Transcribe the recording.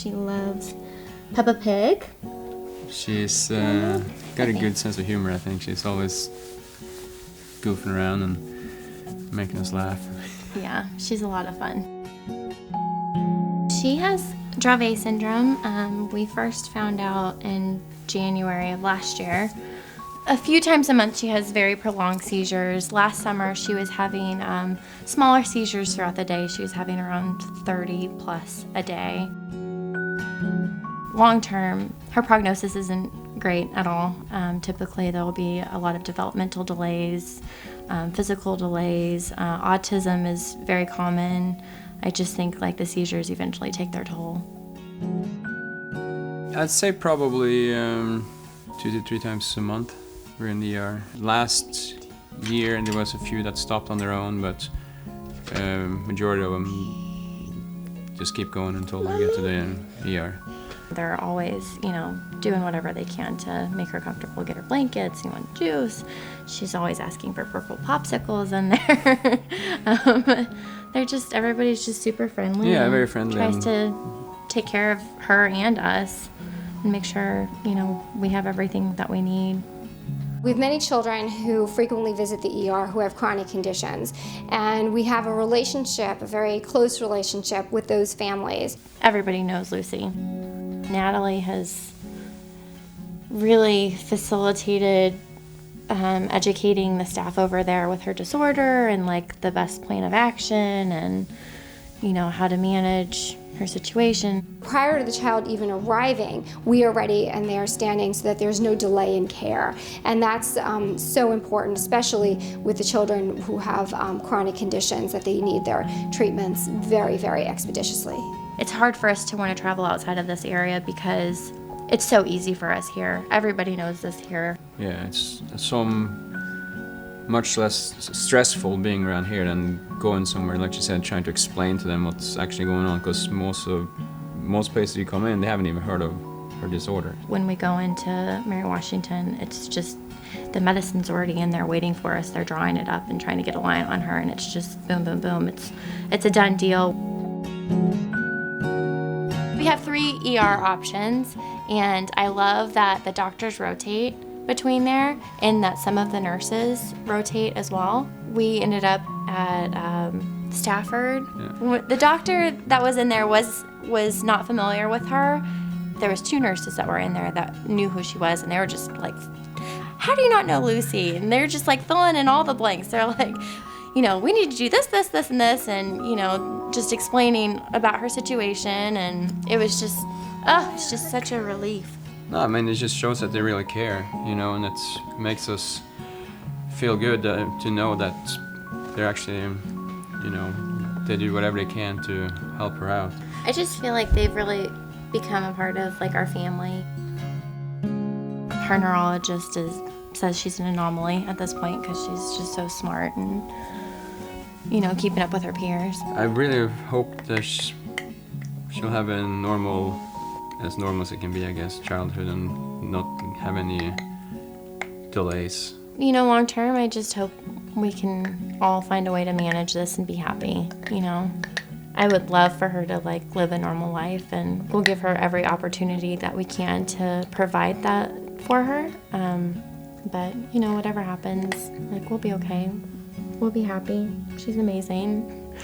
She loves Peppa Pig. She's got a good sense of humor, I think. She's always goofing around and making us laugh. Yeah, she's a lot of fun. She has Dravet syndrome. We first found out in January of last year. A few times a month she has very prolonged seizures. Last summer she was having smaller seizures throughout the day. She was having around 30 plus a day. Long term, her prognosis isn't great at all. Typically there will be a lot of developmental delays, physical delays. Autism is very common. I just think like the seizures eventually take their toll. I'd say probably 2 to 3 times a month we're in the ER. Last year there was a few that stopped on their own, but majority of them just keep going until they get to the ER. They're always, doing whatever they can to make her comfortable, get her blankets, want juice. She's always asking for purple popsicles in there. Everybody's just super friendly. Yeah, very friendly. Tries to take care of her and us and make sure, we have everything that we need. We have many children who frequently visit the ER who have chronic conditions, and we have a very close relationship with those families. Everybody knows Lucy. Natalie has really facilitated educating the staff over there with her disorder and the best plan of action and, how to manage her situation. Prior to the child even arriving, we are ready and they are standing so that there's no delay in care. And that's so important, especially with the children who have chronic conditions, that they need their treatments very, very expeditiously. It's hard for us to want to travel outside of this area because it's so easy for us here. Everybody knows this here. Yeah, it's so much less stressful being around here than going somewhere, like you said, trying to explain to them what's actually going on, because most places you come in, they haven't even heard of her disorder. When we go into Mary Washington, it's just the medicine's already in there waiting for us. They're drawing it up and trying to get a line on her, and it's just boom, boom, boom. It's a done deal. We have 3 ER options, and I love that the doctors rotate between there and that some of the nurses rotate as well. We ended up at Stafford. Yeah. The doctor that was in there was not familiar with her. There was 2 nurses that were in there that knew who she was, and they were just like, how do you not know Lucy? And they're just filling in all the blanks. They're like, we need to do this, this, this, and this, and, just explaining about her situation, and it was just, it's just such a relief. No, I mean, it just shows that they really care, and it makes us feel good to know that they're actually, they do whatever they can to help her out. I just feel like they've really become a part of, our family. Her neurologist says she's an anomaly at this point because she's just so smart and, keeping up with her peers. I really hope that she'll have a normal as it can be, I guess, childhood and not have any delays. Long term, I just hope we can all find a way to manage this and be happy, I would love for her to live a normal life, and we'll give her every opportunity that we can to provide that for her. But, whatever happens, we'll be okay. We'll be happy. She's amazing.